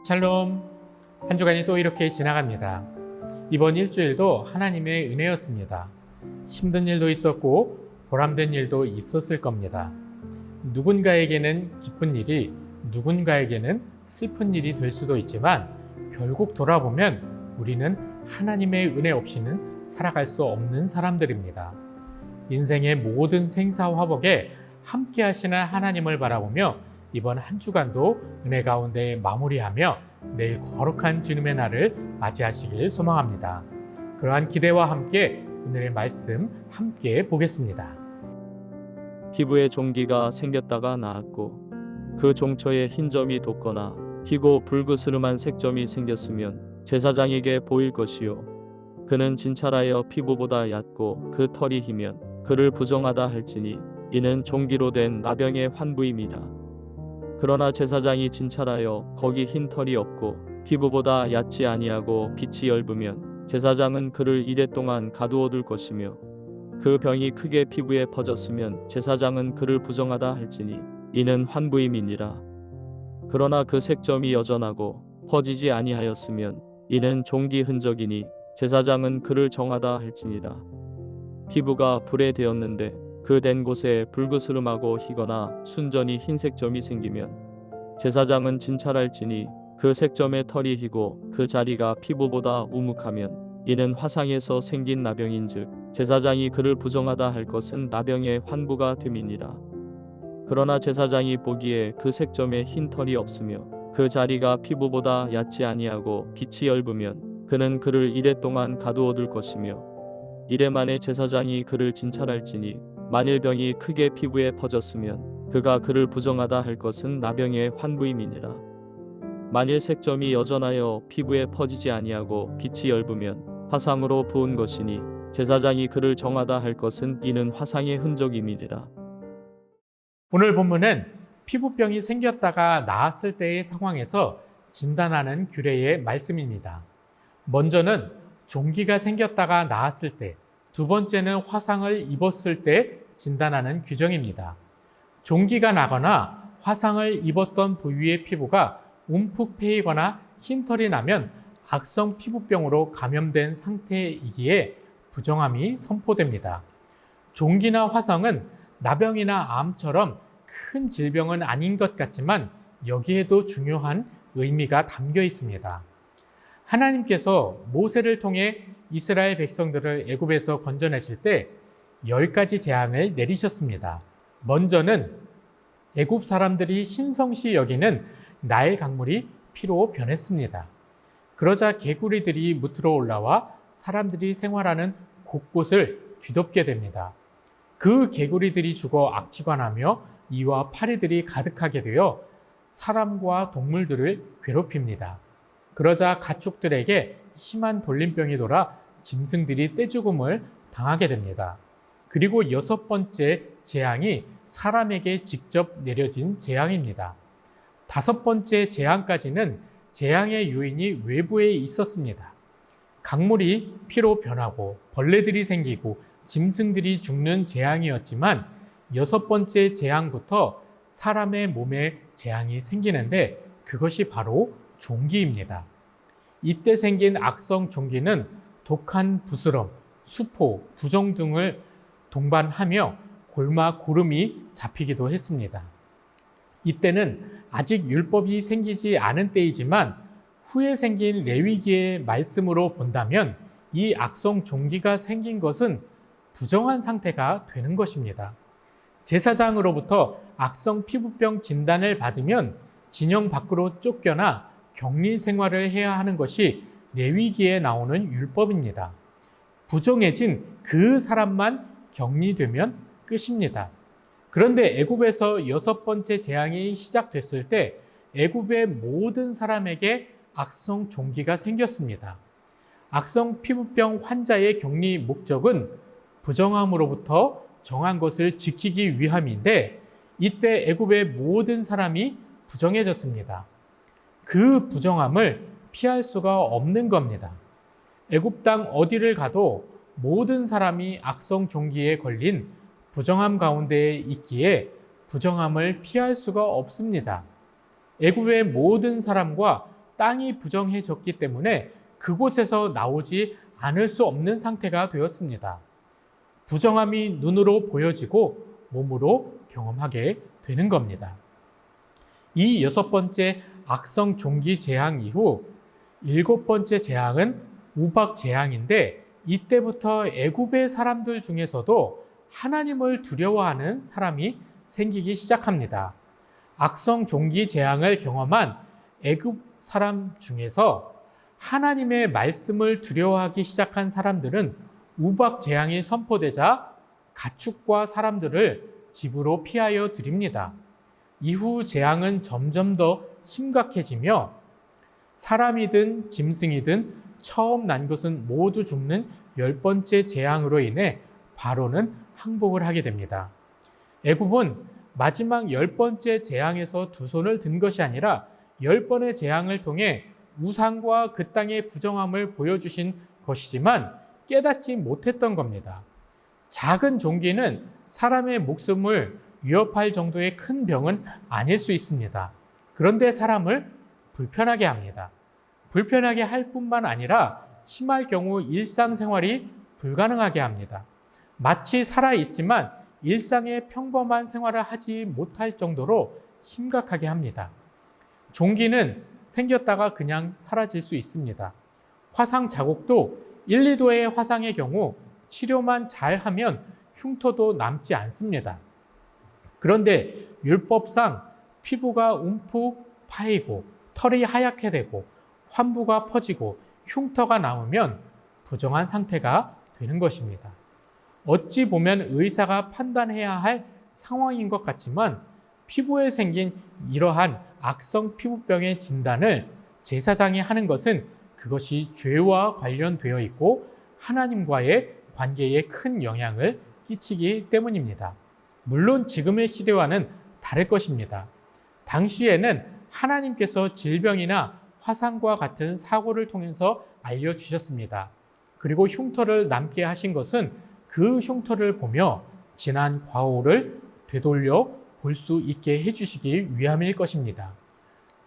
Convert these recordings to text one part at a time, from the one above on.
샬롬. 한 주간이 또 이렇게 지나갑니다. 이번 일주일도 하나님의 은혜였습니다. 힘든 일도 있었고 보람된 일도 있었을 겁니다. 누군가에게는 기쁜 일이 누군가에게는 슬픈 일이 될 수도 있지만 결국 돌아보면 우리는 하나님의 은혜 없이는 살아갈 수 없는 사람들입니다. 인생의 모든 생사화복에 함께 하시는 하나님을 바라보며 이번 한 주간도 은혜 가운데 마무리하며 내일 거룩한 주님의 날을 맞이하시길 소망합니다. 그러한 기대와 함께 오늘의 말씀 함께 보겠습니다. 피부에 종기가 생겼다가 나았고 그 종처에 흰 점이 돋거나 희고 불그스름한 색점이 생겼으면 제사장에게 보일 것이요 그는 진찰하여 피부보다 얕고 그 털이 희면 그를 부정하다 할지니 이는 종기로 된 나병의 환부임이라. 그러나 제사장이 진찰하여 거기 흰 털이 없고 피부보다 얕지 아니하고 빛이 엷으면 제사장은 그를 이랫동안 가두어둘 것이며 그 병이 크게 피부에 퍼졌으면 제사장은 그를 부정하다 할지니 이는 환부임이니라. 그러나 그 색점이 여전하고 퍼지지 아니하였으면 이는 종기 흔적이니 제사장은 그를 정하다 할지니라. 피부가 불에 되었는데 그 된 곳에 불그스름하고 희거나 순전히 흰색 점이 생기면 제사장은 진찰할지니 그 색점의 털이 희고 그 자리가 피부보다 우묵하면 이는 화상에서 생긴 나병인즉 제사장이 그를 부정하다 할 것은 나병의 환부가 됨이니라. 그러나 제사장이 보기에 그 색점에 흰 털이 없으며 그 자리가 피부보다 얕지 아니하고 빛이 엷으면 그는 그를 이랫동안 가두어둘 것이며 이래 만에 제사장이 그를 진찰할지니 만일 병이 크게 피부에 퍼졌으면 그가 그를 부정하다 할 것은 나병의 환부임이니라. 만일 색점이 여전하여 피부에 퍼지지 아니하고 빛이 엷으면 화상으로 부은 것이니 제사장이 그를 정하다 할 것은 이는 화상의 흔적임이니라. 오늘 본문은 피부병이 생겼다가 나았을 때의 상황에서 진단하는 규례의 말씀입니다. 먼저는 종기가 생겼다가 나았을 때, 두 번째는 화상을 입었을 때 진단하는 규정입니다. 종기가 나거나 화상을 입었던 부위의 피부가 움푹 패이거나 흰털이 나면 악성 피부병으로 감염된 상태이기에 부정함이 선포됩니다. 종기나 화상은 나병이나 암처럼 큰 질병은 아닌 것 같지만 여기에도 중요한 의미가 담겨 있습니다. 하나님께서 모세를 통해 이스라엘 백성들을 애굽에서 건져내실 때 10가지 재앙을 내리셨습니다. 먼저는 애굽 사람들이 신성시 여기는 나일 강물이 피로 변했습니다. 그러자 개구리들이 무트러 올라와 사람들이 생활하는 곳곳을 뒤덮게 됩니다. 그 개구리들이 죽어 악취가 이와 파리들이 가득하게 되어 사람과 동물들을 괴롭힙니다. 그러자 가축들에게 심한 돌림병이 돌아 짐승들이 떼죽음을 당하게 됩니다. 그리고 6번째 재앙이 사람에게 직접 내려진 재앙입니다. 5번째 재앙까지는 재앙의 요인이 외부에 있었습니다. 강물이 피로 변하고 벌레들이 생기고 짐승들이 죽는 재앙이었지만 6번째 재앙부터 사람의 몸에 재앙이 생기는데 그것이 바로 종기입니다. 이때 생긴 악성 종기는 독한 부스럼, 수포, 부종 등을 동반하며 골마 고름이 잡히기도 했습니다. 이때는 아직 율법이 생기지 않은 때이지만 후에 생긴 레위기의 말씀으로 본다면 이 악성 종기가 생긴 것은 부정한 상태가 되는 것입니다. 제사장으로부터 악성 피부병 진단을 받으면 진영 밖으로 쫓겨나 격리 생활을 해야 하는 것이 레위기에 나오는 율법입니다. 부정해진 그 사람만 격리되면 끝입니다. 그런데 애굽에서 6번째 재앙이 시작됐을 때 애굽의 모든 사람에게 악성 종기가 생겼습니다. 악성 피부병 환자의 격리 목적은 부정함으로부터 정한 것을 지키기 위함인데 이때 애굽의 모든 사람이 부정해졌습니다. 그 부정함을 피할 수가 없는 겁니다. 애굽 땅 어디를 가도 모든 사람이 악성 종기에 걸린 부정함 가운데에 있기에 부정함을 피할 수가 없습니다. 애굽의 모든 사람과 땅이 부정해졌기 때문에 그곳에서 나오지 않을 수 없는 상태가 되었습니다. 부정함이 눈으로 보여지고 몸으로 경험하게 되는 겁니다. 이 6번째 악성 종기 재앙 이후 7번째 재앙은 우박 재앙인데, 이때부터 애굽의 사람들 중에서도 하나님을 두려워하는 사람이 생기기 시작합니다. 악성 종기 재앙을 경험한 애굽 사람 중에서 하나님의 말씀을 두려워하기 시작한 사람들은 우박 재앙이 선포되자 가축과 사람들을 집으로 피하여 드립니다. 이후 재앙은 점점 더 심각해지며 사람이든 짐승이든 처음 난 것은 모두 죽는 10번째 재앙으로 인해 바로는 항복을 하게 됩니다. 애굽은 마지막 10번째 재앙에서 두 손을 든 것이 아니라 10번의 재앙을 통해 우상과 그 땅의 부정함을 보여주신 것이지만 깨닫지 못했던 겁니다. 작은 종기는 사람의 목숨을 위협할 정도의 큰 병은 아닐 수 있습니다. 그런데 사람을 불편하게 합니다. 불편하게 할 뿐만 아니라 심할 경우 일상생활이 불가능하게 합니다. 마치 살아있지만 일상의 평범한 생활을 하지 못할 정도로 심각하게 합니다. 종기는 생겼다가 그냥 사라질 수 있습니다. 화상 자국도 1, 2도의 화상의 경우 치료만 잘하면 흉터도 남지 않습니다. 그런데 율법상 피부가 움푹 파이고 털이 하얗게 되고 환부가 퍼지고 흉터가 남으면 부정한 상태가 되는 것입니다. 어찌 보면 의사가 판단해야 할 상황인 것 같지만 피부에 생긴 이러한 악성 피부병의 진단을 제사장이 하는 것은 그것이 죄와 관련되어 있고 하나님과의 관계에 큰 영향을 끼치기 때문입니다. 물론 지금의 시대와는 다를 것입니다. 당시에는 하나님께서 질병이나 화상과 같은 사고를 통해서 알려주셨습니다. 그리고 흉터를 남게 하신 것은 그 흉터를 보며 지난 과오를 되돌려 볼 수 있게 해주시기 위함일 것입니다.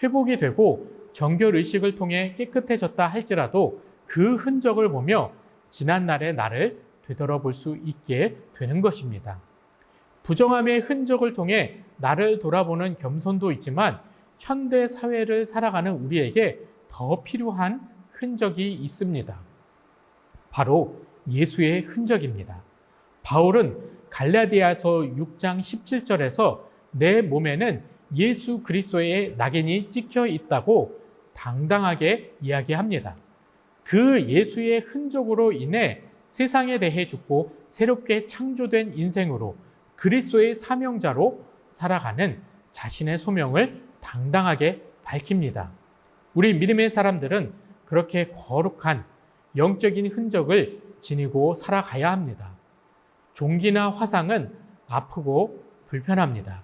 회복이 되고 정결의식을 통해 깨끗해졌다 할지라도 그 흔적을 보며 지난날의 나를 되돌아볼 수 있게 되는 것입니다. 부정함의 흔적을 통해 나를 돌아보는 겸손도 있지만 현대 사회를 살아가는 우리에게 더 필요한 흔적이 있습니다. 바로 예수의 흔적입니다. 바울은 갈라디아서 6장 17절에서 내 몸에는 예수 그리스도의 낙인이 찍혀 있다고 당당하게 이야기합니다. 그 예수의 흔적으로 인해 세상에 대해 죽고 새롭게 창조된 인생으로 그리스도의 사명자로 살아가는 자신의 소명을 당당하게 밝힙니다. 우리 믿음의 사람들은 그렇게 거룩한 영적인 흔적을 지니고 살아가야 합니다. 종기나 화상은 아프고 불편합니다.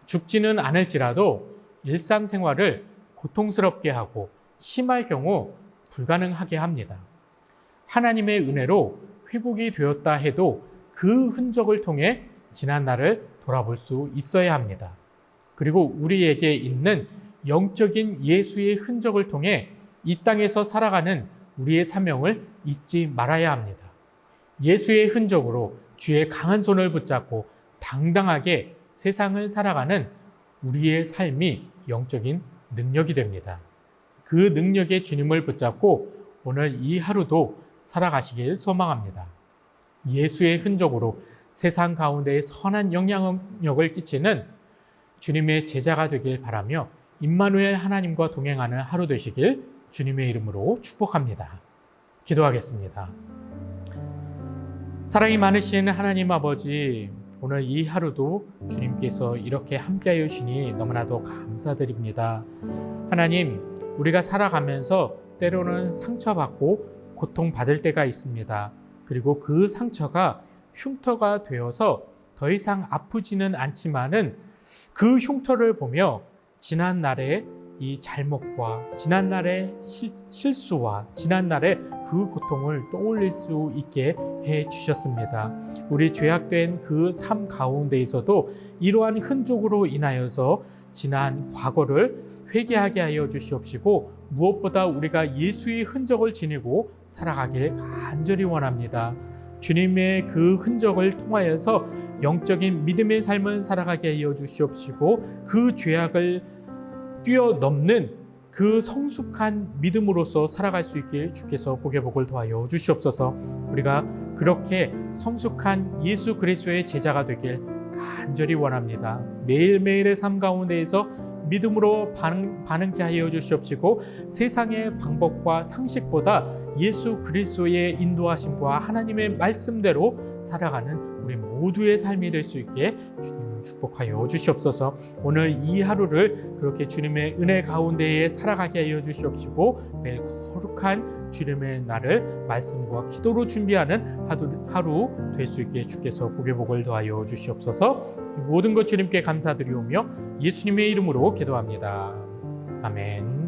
죽지는 않을지라도 일상생활을 고통스럽게 하고 심할 경우 불가능하게 합니다. 하나님의 은혜로 회복이 되었다 해도 그 흔적을 통해 지난 날을 돌아볼 수 있어야 합니다. 그리고 우리에게 있는 영적인 예수의 흔적을 통해 이 땅에서 살아가는 우리의 사명을 잊지 말아야 합니다. 예수의 흔적으로 주의 강한 손을 붙잡고 당당하게 세상을 살아가는 우리의 삶이 영적인 능력이 됩니다. 그 능력의 주님을 붙잡고 오늘 이 하루도 살아가시길 소망합니다. 예수의 흔적으로 세상 가운데 선한 영향력을 끼치는 주님의 제자가 되길 바라며 임마누엘 하나님과 동행하는 하루 되시길 주님의 이름으로 축복합니다. 기도하겠습니다. 사랑이 많으신 하나님 아버지, 오늘 이 하루도 주님께서 이렇게 함께하여 주시니 너무나도 감사드립니다. 하나님, 우리가 살아가면서 때로는 상처받고 고통받을 때가 있습니다. 그리고 그 상처가 흉터가 되어서 더 이상 아프지는 않지만은 그 흉터를 보며 지난 날의 이 잘못과 지난날의 실수와 지난날의 그 고통을 떠올릴 수 있게 해 주셨습니다. 우리 죄악된 그 삶 가운데에서도 이러한 흔적으로 인하여서 지난 과거를 회개하게 하여 주시옵시고, 무엇보다 우리가 예수의 흔적을 지니고 살아가길 간절히 원합니다. 주님의 그 흔적을 통하여서 영적인 믿음의 삶을 살아가게 하여 주시옵시고, 그 죄악을 뛰어넘는 그 성숙한 믿음으로서 살아갈 수 있길 주께서 복의 복을 더하여 주시옵소서. 우리가 그렇게 성숙한 예수 그리스도의 제자가 되길 간절히 원합니다. 매일매일의 삶 가운데에서 믿음으로 반응케 하여 주시옵시고, 세상의 방법과 상식보다 예수 그리스도의 인도하심과 하나님의 말씀대로 살아가는 우리 모두의 삶이 될 수 있게 주님 축복하여 주시옵소서. 오늘 이 하루를 그렇게 주님의 은혜 가운데에 살아가게 하여 주시옵시고, 매일 거룩한 주님의 날을 말씀과 기도로 준비하는 하루 될 수 있게 주께서 복의 복을 더하여 주시옵소서. 모든 것 주님께 감사드리오며 예수님의 이름으로 기도합니다. 아멘.